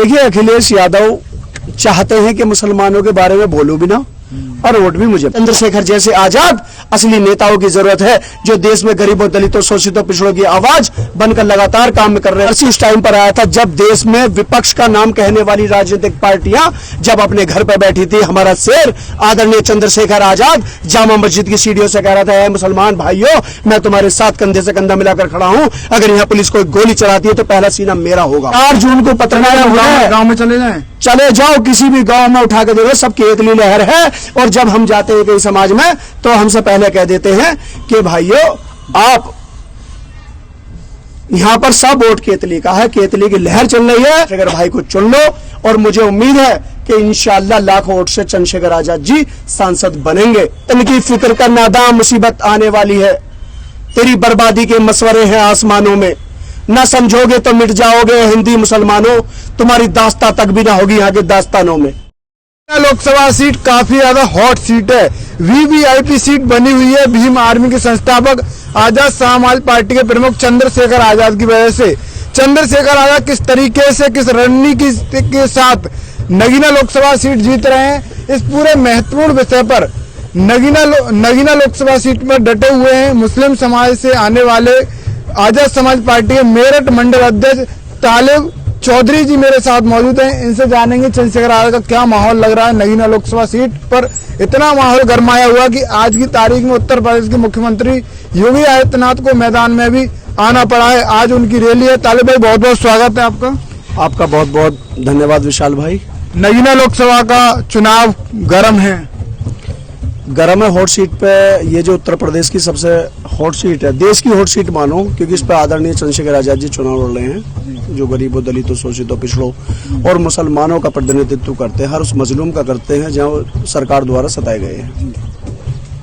देखिए, अखिलेश यादव चाहते हैं कि मुसलमानों के बारे में बोलूं भी ना और वोट भी मुझे। चंद्रशेखर जैसे आजाद असली नेताओं की जरूरत है, जो देश में गरीबों, दलितों, शोषितों, पिछड़ों की आवाज बनकर लगातार काम कर रहे हैं। इस टाइम पर आया था जब देश में विपक्ष का नाम कहने वाली राजनीतिक पार्टियां जब अपने घर पर बैठी थी। हमारा शेर आदरणीय चंद्रशेखर आजाद जामा मस्जिद की सीढ़ियों से कह रहा था, मुसलमान भाइयों, मैं तुम्हारे साथ कंधे से कंधा मिलाकर खड़ा हूं। अगर यहाँ पुलिस कोई गोली चलाती है तो पहला सीना मेरा होगा। 8 जून को पत्रकार हुआ है, गाँव में चले जाए, चले जाओ किसी भी गांव में, उठा के देखो, सबकी एकली लहर है। और जब हम जाते हैं कई समाज में तो हमसे पहले कह देते हैं कि भाइयों, आप यहां पर सब वोट केतली का है, केतली की लहर चल रही है। अगर भाई को चुन लो और मुझे उम्मीद है कि इंशाअल्लाह लाखों वोट से चंद्रशेखर आजाद जी सांसद बनेंगे। इनकी फिक्र का नादाम, मुसीबत आने वाली है, तेरी बर्बादी के मसवरे हैं आसमानों में, ना समझोगे तो मिट जाओगे हिंदी मुसलमानों, तुम्हारी दास्तां तक भी ना होगी यहाँ के दास्तानों में। लोकसभा सीट काफी ज्यादा हॉट सीट है, वीवीआईपी सीट बनी हुई है भीम आर्मी के संस्थापक आजाद समाज पार्टी के प्रमुख चंद्रशेखर आजाद की वजह से। चंद्रशेखर आजाद किस तरीके से, किस रणनीति के साथ नगीना लोकसभा सीट जीत रहे हैं, इस पूरे महत्वपूर्ण विषय पर नगीना लोकसभा सीट में डटे हुए हैं मुस्लिम समाज से आने वाले आजाद समाज पार्टी के मेरठ मंडल अध्यक्ष तालिब चौधरी जी मेरे साथ मौजूद हैं। इनसे जानेंगे चंद्रशेखर आजाद का क्या माहौल लग रहा है नगीना लोकसभा सीट पर। इतना माहौल गरमाया हुआ कि आज की तारीख में उत्तर प्रदेश के मुख्यमंत्री योगी आदित्यनाथ को मैदान में भी आना पड़ा है। आज उनकी रैली है। तालिब भाई, बहुत बहुत स्वागत है आपका। आपका बहुत बहुत धन्यवाद विशाल भाई। नगीना लोकसभा का चुनाव गर्म है, गरम है, हॉट सीट पे। ये जो उत्तर प्रदेश की सबसे हॉट सीट है, देश की हॉट सीट मानो, क्योंकि इस पर आदरणीय चंद्रशेखर आजाद जी चुनाव लड़ रहे हैं, जो गरीबों, दलितों, शोषितों, पिछड़ों और मुसलमानों का प्रतिनिधित्व करते हैं, हर उस मजलूम का करते हैं जहां सरकार द्वारा सताए गए हैं।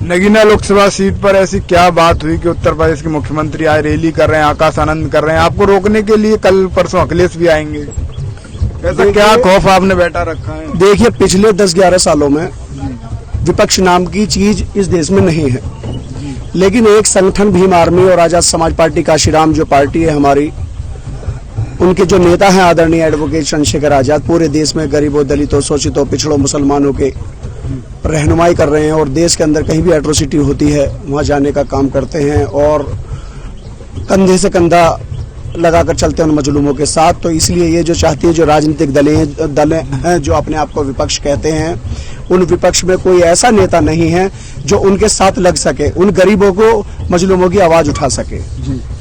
नगीना लोकसभा सीट पर ऐसी क्या बात हुई कि उत्तर प्रदेश के मुख्यमंत्री आज रैली कर रहे हैं, आकाश आनंद कर रहे हैं, आपको रोकने के लिए कल परसों अखिलेश भी आएंगे, ऐसा क्या खौफ आपने बैठा रखा है? देखिए, पिछले 10-11 सालों में विपक्ष नाम की चीज इस देश में नहीं है, लेकिन एक संगठन भीम आर्मी और आजाद समाज पार्टी काशीराम जो पार्टी है हमारी, उनके जो नेता हैं आदरणीय एडवोकेट चंद्रशेखर आजाद, पूरे देश में गरीबों, दलितों, शोषितों, पिछड़ों, मुसलमानों के रहनुमाई कर रहे हैं और देश के अंदर कहीं भी एट्रोसिटी होती है वहां जाने का काम करते हैं और कंधे से कंधा लगाकर चलते हैं उन मजलूमों के साथ। तो इसलिए ये जो चाहती है, जो राजनीतिक दल हैं जो अपने आप को विपक्ष कहते हैं, उन विपक्ष में कोई ऐसा नेता नहीं है जो उनके साथ लग सके, उन गरीबों को, मजलूमों की आवाज उठा सके।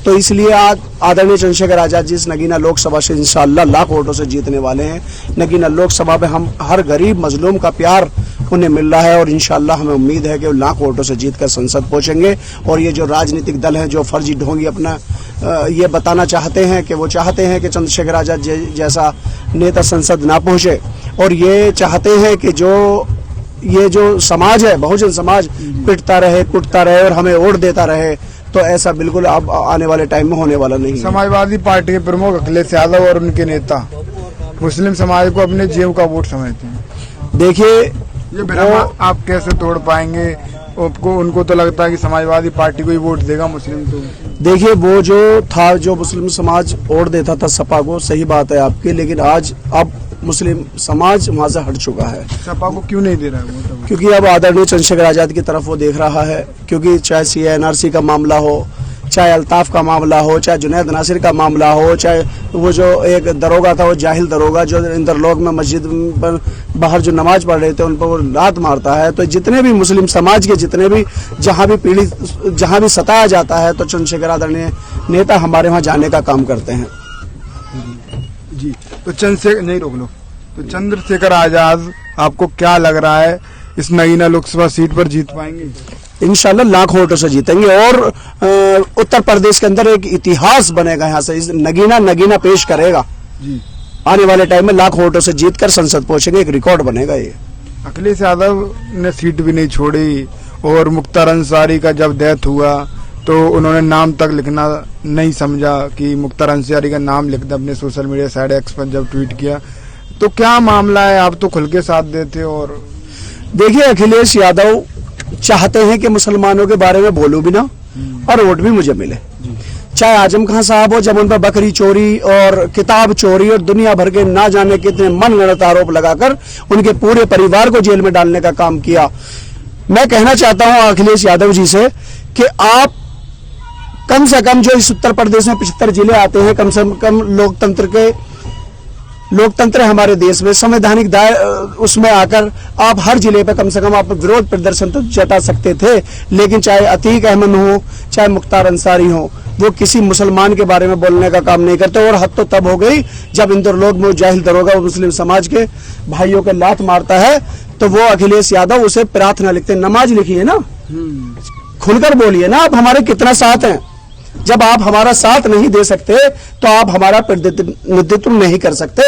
तो इसलिए आज आदरणीय चंद्रशेखर आजाद जी इस नगीना लोकसभा से इंशाअल्लाह लाख वोटों से जीतने वाले हैं। नगीना लोकसभा में हम हर गरीब मजलूम का प्यार उन्हें मिल रहा है और इंशाअल्लाह हमें उम्मीद है कि वो लाख वोटों से जीतकर संसद पहुंचेंगे। और ये जो राजनीतिक दल हैं जो फर्जी ढोंगी अपना ये बताना चाहते हैं कि वो चाहते हैं कि चंद्रशेखर आजाद जैसा नेता संसद ना पहुंचे, और ये चाहते हैं कि ये जो समाज है, बहुजन समाज, पिटता रहे, कुटता रहे और हमें वोट देता रहे, तो ऐसा बिल्कुल अब आने वाले टाइम में होने वाला नहीं है। समाजवादी पार्टी के प्रमुख अखिलेश यादव और उनके नेता मुस्लिम समाज को अपने जेब का वोट समझते हैं। देखिए, ये भ्रम आप कैसे तोड़ पाएंगे? उनको तो लगता है कि समाजवादी पार्टी को ही वोट देगा मुस्लिम। तो देखिए, वो जो था, जो मुस्लिम समाज वोट देता था सपा को, सही बात है आपकी, लेकिन आज अब मुस्लिम समाज वहां से हट चुका है। सपा को क्यों नहीं दे रहा है वो? क्योंकि अब आदरणीय चंद्रशेखर आजाद की तरफ वो देख रहा है, क्योंकि चाहे CA/NRC का मामला हो, चाहे अल्ताफ का मामला हो, चाहे जुनैद नासिर का मामला हो, चाहे वो जो एक दरोगा था, वो जाहिल दरोगा जो इंदरलोक में मस्जिद पर बाहर जो नमाज पढ़ रहे थे उन पर वो लात मारता है। तो जितने भी मुस्लिम समाज के जितने भी जहां भी पीड़ित, जहां भी सताया जाता है, तो चंद्रशेखर आदरणीय नेता हमारे वहां जाने का काम करते हैं। जी, तो चंद्रशेखर आजाद आपको क्या लग रहा है इस नगीना लोकसभा सीट पर जीत पाएंगे? इंशाल्लाह लाख वोटों से जीतेंगे और उत्तर प्रदेश के अंदर एक इतिहास बनेगा। यहाँ से इस नगीना पेश करेगा जी। आने वाले टाइम में लाख वोटों से जीतकर संसद पहुंचेंगे, एक रिकॉर्ड बनेगा ये। अखिलेश यादव ने सीट भी नहीं छोड़ी और मुख्तार अंसारी का जब डेथ हुआ तो उन्होंने नाम तक लिखना नहीं समझा कि मुख्तार अंसारी का नाम लिख दे अपने सोशल मीडिया साइट एक्स पर जब ट्वीट किया। तो क्या मामला है? आप तो खुल के साथ देते। और देखिए, अखिलेश यादव चाहते हैं कि मुसलमानों के बारे में बोलूं भी ना और वोट भी मुझे मिले। चाहे आजम खान साहब हो, जब उन पर बकरी चोरी और किताब चोरी और दुनिया भर के ना जाने कितने मनगढ़ंत आरोप लगाकर उनके पूरे परिवार को जेल में डालने का काम किया। मैं कहना चाहता हूं अखिलेश यादव जी से कि आप कम से कम जो इस उत्तर प्रदेश में 75 जिले आते हैं, कम से कम लोकतंत्र है हमारे देश में, संवैधानिक उसमें आकर आप हर जिले पे कम से कम आप विरोध प्रदर्शन तो जता सकते थे। लेकिन चाहे अतीक अहमद हो, चाहे मुख्तार अंसारी हो, वो किसी मुसलमान के बारे में बोलने का काम नहीं करते। और हद तो तब हो गई जब इंदौर में जाहिल दरोगा मुस्लिम समाज के भाइयों के लात मारता है तो वो अखिलेश यादव उसे प्रार्थना लिखते, नमाज लिखिए ना, खुलकर बोलिए ना आप हमारे कितना साथ हैं। जब आप हमारा साथ नहीं दे सकते तो आप हमारा प्रतिनिधित्व नहीं कर सकते।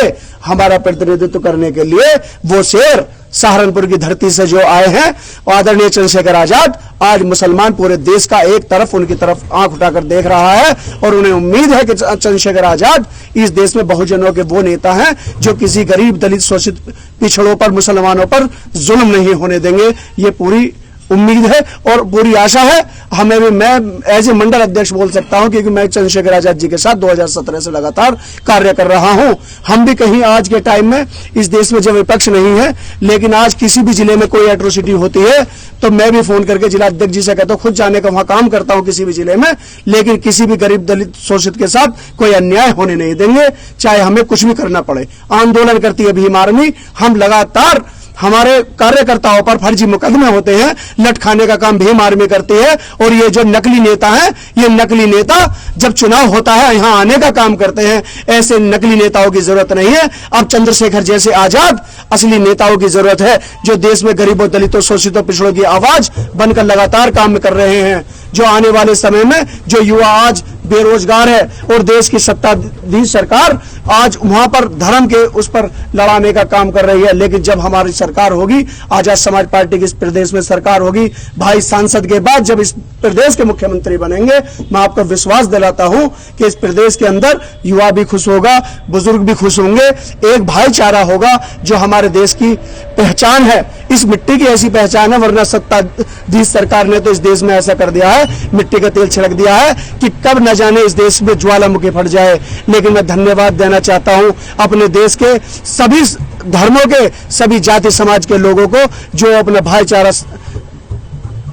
हमारा प्रतिनिधित्व करने के लिए वो शेर सहारनपुर की धरती से जो आए हैं, आदरणीय चंद्रशेखर आजाद, आज मुसलमान पूरे देश का एक तरफ उनकी तरफ आंख उठाकर देख रहा है और उन्हें उम्मीद है कि चंद्रशेखर आजाद इस देश में बहुजनों के वो नेता हैं जो किसी गरीब, दलित, शोषित पिछड़ों पर, मुसलमानों पर जुल्म नहीं होने देंगे। ये पूरी उम्मीद है और पूरी आशा है हमें भी। मैं एज ए मंडल अध्यक्ष बोल सकता हूं क्योंकि मैं चंद्रशेखर आजाद जी के साथ 2017 से लगातार कार्य कर रहा हूं। हम भी कहीं आज के टाइम में इस देश में जब विपक्ष नहीं है, लेकिन आज किसी भी जिले में कोई एट्रोसिटी होती है तो मैं भी फोन करके जिला अध्यक्ष जी से कहता हूं, खुद जाने का वहां काम करता हूं किसी भी जिले में, लेकिन किसी भी गरीब, दलित, शोषित के साथ कोई अन्याय होने नहीं देंगे, चाहे हमें कुछ भी करना पड़े। आंदोलन करती है भीम आर्मी, हम लगातार हमारे कार्यकर्ताओं पर फर्जी मुकदमे होते हैं, लटकाने का काम भीम आर्मी करती है। और ये जो नकली नेता हैं, ये नकली नेता जब चुनाव होता है यहां आने का काम करते हैं। ऐसे नकली नेताओं की जरूरत नहीं है। अब चंद्रशेखर जैसे आजाद असली नेताओं की जरूरत है जो देश में गरीबों, दलितों, शोषितों, पिछड़ों की आवाज बनकर लगातार काम कर रहे हैं। जो आने वाले समय में जो युवा आज बेरोजगार है और देश की सत्ताधीश सरकार आज वहां पर धर्म के उस पर लड़ाने का काम कर रही है, लेकिन जब हमारी सरकार होगी, आजाद समाज पार्टी की इस प्रदेश में सरकार होगी, भाई सांसद के बाद जब इस प्रदेश के मुख्यमंत्री बनेंगे, मैं आपको विश्वास दिलाता हूं कि इस प्रदेश के अंदर युवा भी खुश होगा, बुजुर्ग भी खुश होंगे, एक भाईचारा होगा जो हमारे देश की पहचान है। इस मिट्टी की ऐसी पहचान है, वरना सत्ताधीश सरकार ने तो इस देश में ऐसा कर दिया है, मिट्टी का तेल छिड़क दिया है कि कब न जाने इस देश में ज्वालामुखी फट जाए। लेकिन मैं धन्यवाद देना चाहता हूं अपने देश के सभी धर्मों के, सभी जाति समाज के लोगों को जो अपना भाईचारा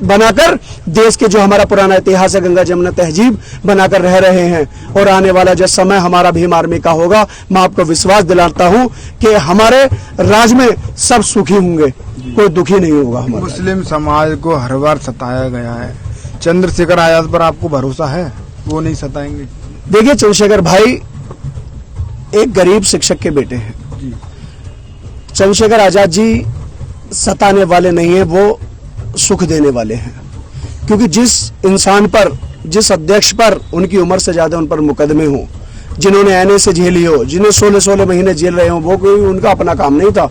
बनाकर देश के जो हमारा पुराना इतिहास है, गंगा जमुना तहजीब बनाकर रह रहे हैं। और आने वाला जो समय हमारा भीम आर्मी का होगा, मैं आपको विश्वास दिलाता हूं कि हमारे राज्य में सब सुखी होंगे, कोई दुखी नहीं होगा। मुस्लिम समाज को हर बार सताया गया है, चंद्रशेखर आजाद पर आपको भरोसा है वो नहीं सताएंगे? देखिए, चंद्रशेखर भाई एक गरीब शिक्षक के बेटे हैं। चंद्रशेखर आजाद जी सताने वाले नहीं है, वो सुख देने वाले हैं। क्योंकि जिस इंसान पर, जिस अध्यक्ष पर उनकी उम्र से ज्यादा उन पर मुकदमे हो, जिन्होंने एनए से झेली हो, जिन्हें 16-16 महीने जेल रहे हो, वो कोई उनका अपना काम नहीं था,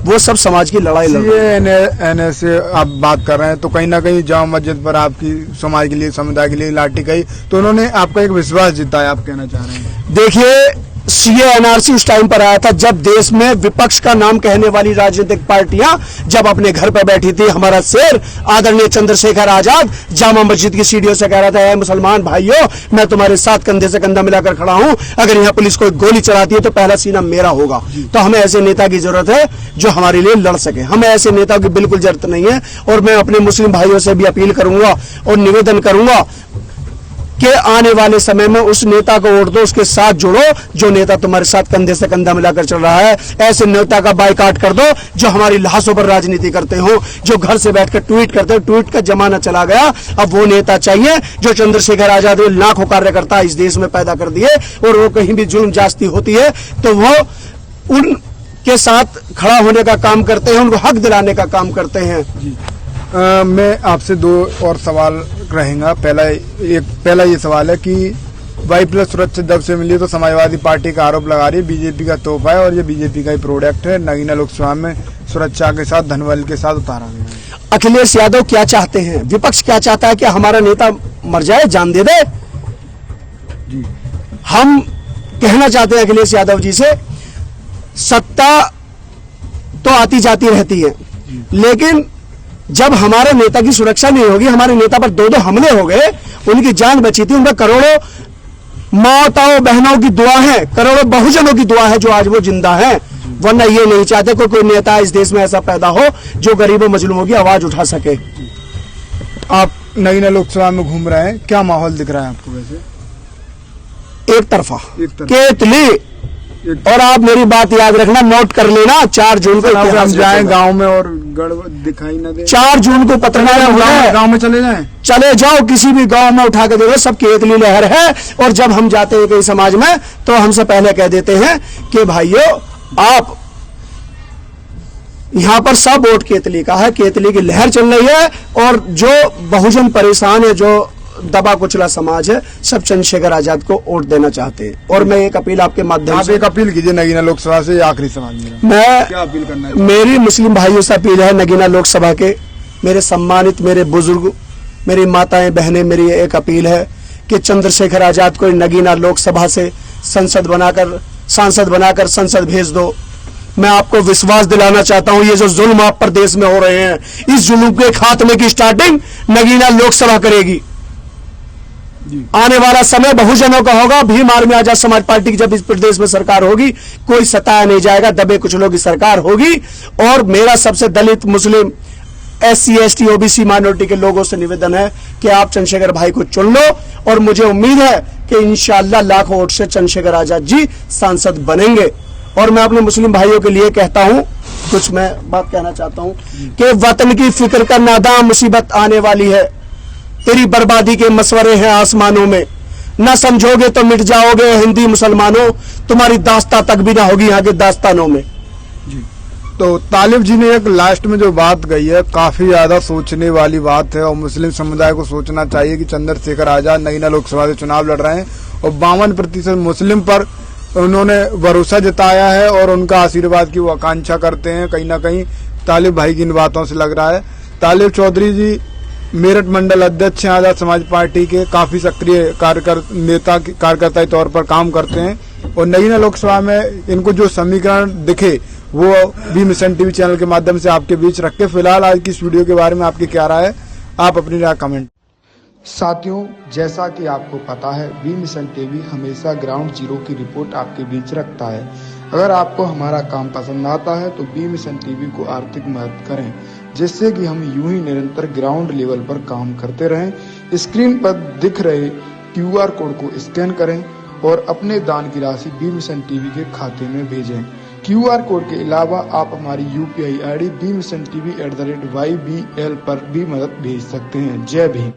वो सब समाज की लड़ाई लड़ रहे हैं। एनए से आप बात कर रहे हैं तो कहीं ना कहीं जामा मस्जिद पर आपकी समाज के लिए, समुदाय के लिए लाठी गई, तो उन्होंने आपका एक विश्वास जिताया, आप कहना चाह रहे हैं? देखिए, सीए एनआरसी उस टाइम पर आया था जब देश में विपक्ष का नाम कहने वाली राजनीतिक पार्टियां जब अपने घर पर बैठी थी। हमारा शेर आदरणीय चंद्रशेखर आजाद जामा मस्जिद की सीढ़ियों से कह रहा था, मुसलमान भाइयों, मैं तुम्हारे साथ कंधे से कंधा मिलाकर खड़ा हूं, अगर यहां पुलिस कोई गोली चलाती है तो पहला सीना मेरा होगा। तो हमें ऐसे नेता की जरूरत है जो हमारे लिए लड़ सके, हमें ऐसे नेता की बिल्कुल जरूरत नहीं है। और मैं अपने मुस्लिम भाइयों से भी अपील करूंगा और निवेदन करूंगा कि आने वाले समय में उस नेता को वोट दो, उसके साथ जुड़ो जो नेता तुम्हारे साथ कंधे से कंधा मिलाकर चल रहा है। ऐसे नेता का बायकाट कर दो जो हमारी लाशों पर राजनीति करते हो, जो घर से बैठकर ट्वीट करते हो। ट्वीट का जमाना चला गया, अब वो नेता चाहिए जो चंद्रशेखर आजाद ने लाखों कार्यकर्ता इस देश में पैदा कर दिए, और वो कहीं भी जुल्म जास्ती होती है तो वो उनके साथ खड़ा होने का काम करते हैं, उनको हक दिलाने का काम करते हैं। मैं आपसे दो और सवाल रहेगा। पहला ये सवाल है कि Y+ सुरक्षा जब से मिली तो समाजवादी पार्टी का आरोप लगा रही है बीजेपी का तोहफा है और ये बीजेपी का ही प्रोडक्ट है, नगीना लोकसभा में सुरक्षा के साथ, धनबल के साथ उतारा गया। अखिलेश यादव क्या चाहते हैं, विपक्ष क्या चाहता है कि हमारा नेता मर जाए, जान दे दे? जी, हम कहना चाहते हैं अखिलेश यादव जी से, सत्ता तो आती जाती रहती है, लेकिन जब हमारे नेता की सुरक्षा नहीं होगी, हमारे नेता पर 2-2 हमले हो गए, उनकी जान बची थी, उनका करोड़ों माताओं बहनों की दुआ है, करोड़ों बहुजनों की दुआ है जो आज वो जिंदा है, वरना ये नहीं चाहते कोई नेता इस देश में ऐसा पैदा हो जो गरीबों मजलूमों की आवाज उठा सके। आप नगीना लोकसभा में घूम रहे हैं, क्या माहौल दिख रहा है आपको वैसे? एक तरफा केतली। और आप मेरी बात याद रखना, नोट कर लेना, 4 जून को हम जाए गांव में और गड़बड़ दिखाई न दे। 4 जून को पत्रकार गांव में चले जाएं, चले जाओ किसी भी गांव में, उठा के देखो, सब केतली लहर है। और जब हम जाते हैं कई समाज में तो हमसे पहले कह देते हैं कि भाइयों आप यहां पर सब वोट केतली का है, केतली की लहर चल रही है। और जो बहुजन परेशान है, जो दबा कुचला समाज है, सब चंद्रशेखर आजाद को वोट देना चाहते हैं। और मैं एक अपील आपके माध्यम से, एक अपील कीजिए नगीना लोकसभा से, आखिरी सवाल मेरा, मैं क्या अपील करना है? मेरी मुस्लिम भाइयों से अपील है, नगीना लोकसभा के मेरे सम्मानित, मेरे बुजुर्ग, मेरी माताएं बहनें, मेरी एक अपील है कि चंद्रशेखर आजाद को नगीना लोकसभा से सांसद बनाकर संसद भेज दो। मैं आपको विश्वास दिलाना चाहता हूं, ये जो जुल्म आप प्रदेश में हो रहे हैं, इस जुल्म के खात्मे की स्टार्टिंग नगीना लोकसभा करेगी। आने वाला समय बहुजनों का होगा। भीम आर्मी आजाद समाज पार्टी की जब इस प्रदेश में सरकार होगी, कोई सताया नहीं जाएगा, दबे कुचलों की सरकार होगी। और मेरा सबसे दलित, मुस्लिम, SC ST OBC माइनॉरिटी के लोगों से निवेदन है कि आप चंद्रशेखर भाई को चुन लो। और मुझे उम्मीद है कि इंशाअल्लाह लाखों वोट से चंद्रशेखर आजाद जी सांसद बनेंगे। और मैं अपने मुस्लिम भाइयों के लिए कहता हूं, कुछ मैं बात कहना चाहता हूं कि वतन की फिक्र का नादाम, मुसीबत आने वाली है, तेरी बर्बादी के मशवरे हैं आसमानों में, न समझोगे तो मिट जाओगे हिंदी मुसलमानों, तुम्हारी दास्तां तक भी ना होगी यहाँ के दास्तानों में। तो तालिब जी ने एक लास्ट में जो बात कही है, काफी ज्यादा सोचने वाली बात है। और मुस्लिम समुदाय को सोचना चाहिए कि चंद्रशेखर आजाद नगीना लोकसभा से चुनाव लड़ रहे हैं और 52% मुस्लिम पर उन्होंने भरोसा जताया है और उनका आशीर्वाद की वो आकांक्षा करते हैं। कहीं ना कहीं तालिब भाई की इन बातों से लग रहा है। तालिब चौधरी जी मेरठ मंडल अध्यक्ष हैं आजाद समाज पार्टी के, काफी सक्रिय कार्यकर्ता के तौर पर काम करते हैं। और नगीना लोकसभा में इनको जो समीकरण दिखे वो भी मिशन टीवी चैनल के माध्यम से आपके बीच रख के, फिलहाल आज की इस वीडियो के बारे में आपकी क्या राय है, आप अपनी राय कमेंट। साथियों, जैसा कि आपको पता है, बी मिशन टीवी हमेशा ग्राउंड जीरो की रिपोर्ट आपके बीच रखता है। अगर आपको हमारा काम पसंद आता है तो बी मिशन टीवी को आर्थिक मदद करें, जिससे कि हम यूं ही निरंतर ग्राउंड लेवल पर काम करते रहें। स्क्रीन पर दिख रहे QR कोड को स्कैन करें और अपने दान की राशि बी मिशन टीवी के खाते में भेजें। QR कोड के अलावा आप हमारी UPI ID bmissiontv@ybl पर भी मदद भेज सकते हैं। जय भीम।